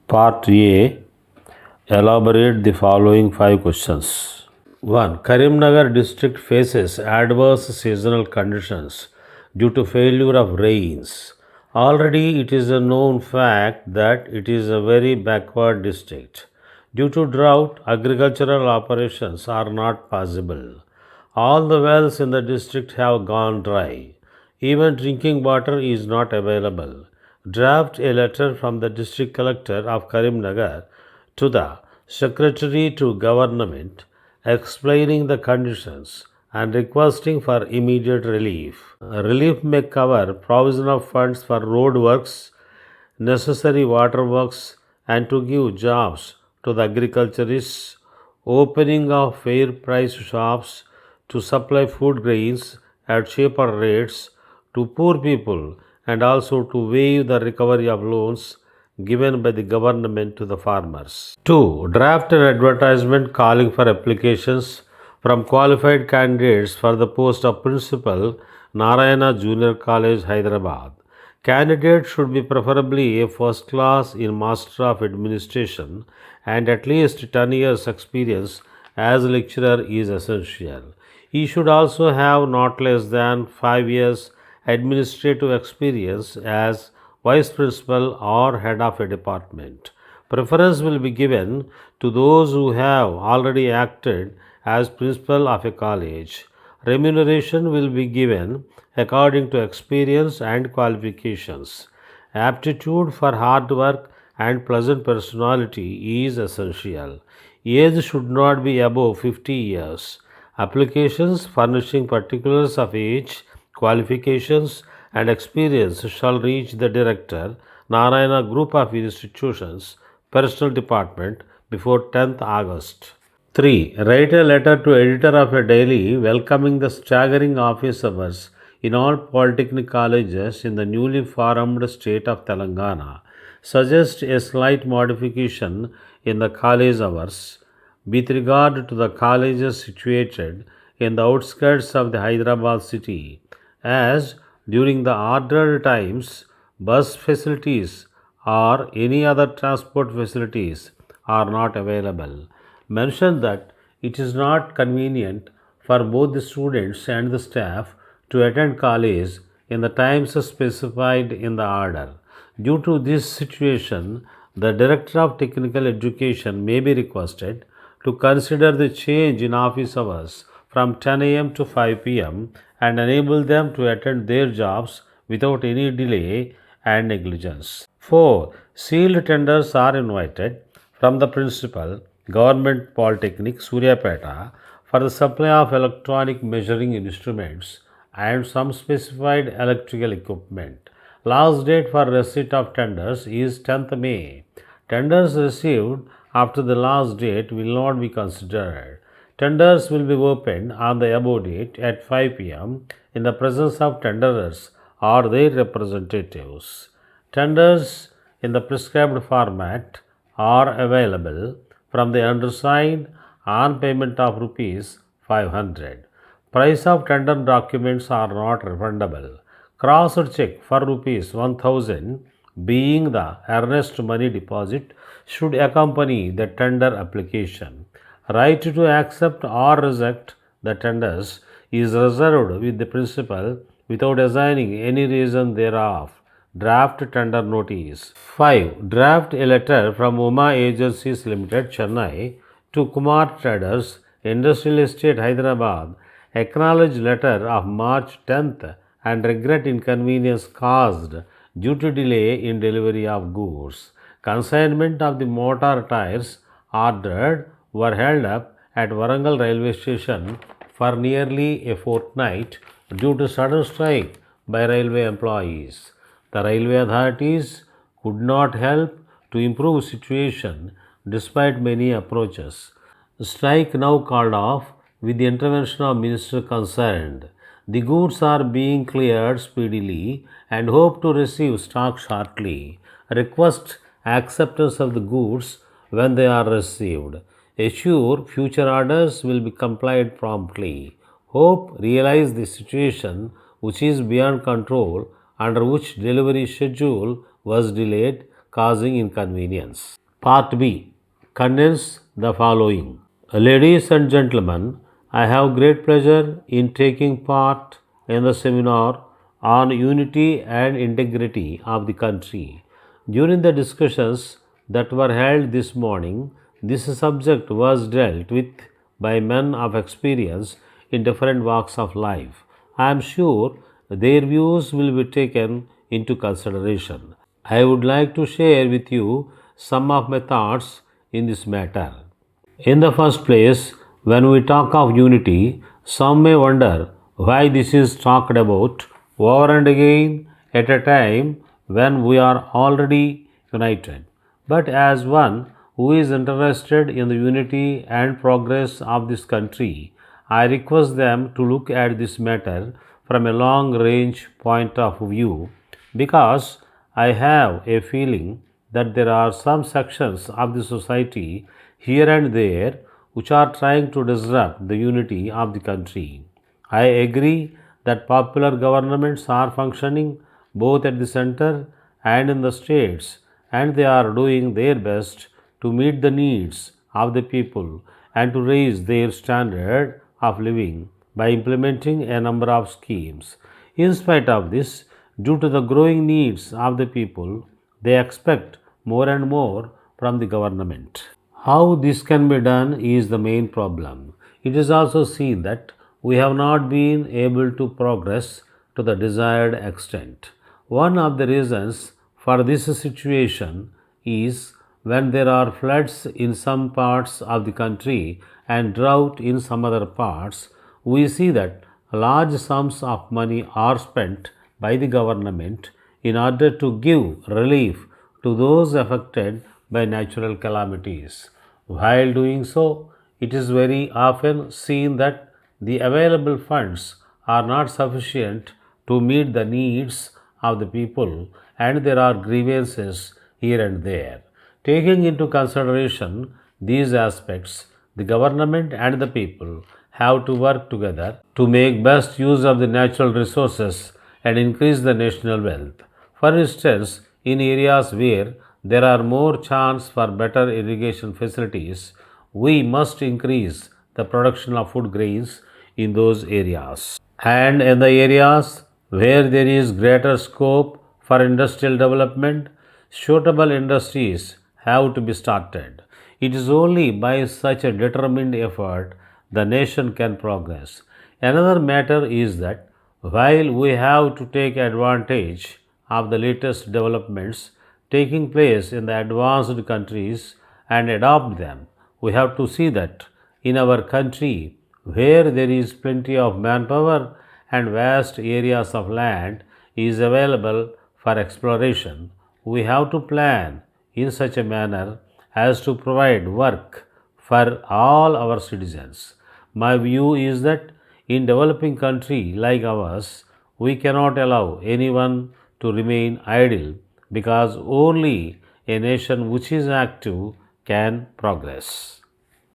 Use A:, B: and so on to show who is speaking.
A: Part A. Elaborate the following 5 questions. 1. Karimnagar district faces adverse seasonal conditions due to failure of rains. Already it is a known fact that it is a very backward district. Due to drought, agricultural operations are not possible. All the wells in the district have gone dry. Even drinking water is not available. Draft a letter from the district collector of Karimnagar to the secretary to government explaining the conditions and requesting for immediate relief. Relief may cover provision of funds for road works, necessary water works, and to give jobs to the agriculturists, opening of fair price shops to supply food grains at cheaper rates to poor people, and also to waive the recovery of loans given by the government to the farmers. 2. Draft an advertisement calling for applications from qualified candidates for the post of principal, Narayana Junior College, Hyderabad. Candidates should be preferably a first class in Master of Administration and at least 10 years experience as lecturer is essential. He should also have not less than 5 years administrative experience as vice principal or head of a department. Preference will be given to those who have already acted as principal of a college. Remuneration will be given according to experience and qualifications. Aptitude for hard work and pleasant personality is essential. Age should not be above 50 years. Applications furnishing particulars of age, qualifications, and experience shall reach the Director, Narayana Group of Institutions, Personal Department, before 10th August. 3. Write a letter to editor of a daily welcoming the staggering office hours in all polytechnic colleges in the newly formed state of Telangana. Suggest a slight modification in the college hours with regard to the colleges situated in the outskirts of the Hyderabad city, as during the ordered times bus facilities or any other transport facilities are not available. Mention that it is not convenient for both the students and the staff to attend college in the times specified in the order. Due to this situation, the Director of Technical Education may be requested to consider the change in office hours from 10 am to 5 pm and enable them to attend their jobs without any delay and negligence. 4. Sealed tenders are invited from the principal, Government Polytechnic, Suryapeta, for the supply of electronic measuring instruments and some specified electrical equipment. Last date for receipt of tenders is 10th May. Tenders received after the last date will not be considered. Tenders will be opened on the above date at 5 pm in the presence of tenderers or their representatives. Tenders in the prescribed format are available from the undersigned on payment of rupees 500. Price of tender documents are not refundable. Crossed check for rupees 1000 being the earnest money deposit should accompany the tender application. Right to accept or reject the tenders is reserved with the principal without assigning any reason thereof. Draft tender notice. 5. Draft a letter from Uma Agencies Limited, Chennai to Kumar Traders, Industrial Estate, Hyderabad. Acknowledge letter of March 10th and regret inconvenience caused due to delay in delivery of goods. Consignment of the motor tires ordered were held up at Warangal railway station for nearly a fortnight due to sudden strike by railway employees. The railway authorities could not help to improve situation despite many approaches. Strike now called off with the intervention of minister concerned. The goods are being cleared speedily and hope to receive stock shortly. Request acceptance of the goods when they are received. Assure future orders will be complied promptly. Hope realize the situation which is beyond control under which delivery schedule was delayed causing inconvenience. Part B. Condense the following. Ladies and gentlemen, I have great pleasure in taking part in the seminar on unity and integrity of the country. During the discussions that were held this morning, this subject was dealt with by men of experience in different walks of life. I am sure their views will be taken into consideration. I would like to share with you some of my thoughts in this matter. In the first place, when we talk of unity, some may wonder why this is talked about over and again at a time when we are already united. But as one who is interested in the unity and progress of this country, I request them to look at this matter from a long range point of view because I have a feeling that there are some sections of the society here and there which are trying to disrupt the unity of the country. I agree that popular governments are functioning both at the center and in the states, and they are doing their best to meet the needs of the people and to raise their standard of living by implementing a number of schemes. In spite of this, due to the growing needs of the people, they expect more and more from the government. How this can be done is the main problem. It is also seen that we have not been able to progress to the desired extent. One of the reasons for this situation is when there are floods in some parts of the country and drought in some other parts, we see that large sums of money are spent by the government in order to give relief to those affected by natural calamities. While doing so, it is very often seen that the available funds are not sufficient to meet the needs of the people and there are grievances here and there. Taking into consideration these aspects, the government and the people have to work together to make best use of the natural resources and increase the national wealth. For instance, in areas where there are more chance for better irrigation facilities, we must increase the production of food grains in those areas. And in the areas where there is greater scope for industrial development, suitable industries have to be started. It is only by such a determined effort the nation can progress. Another matter is that while we have to take advantage of the latest developments taking place in the advanced countries and adopt them, we have to see that in our country, where there is plenty of manpower and vast areas of land is available for exploration, we have to plan in such a manner as to provide work for all our citizens. My view is that in developing country like ours, we cannot allow anyone to remain idle because only a nation which is active can progress.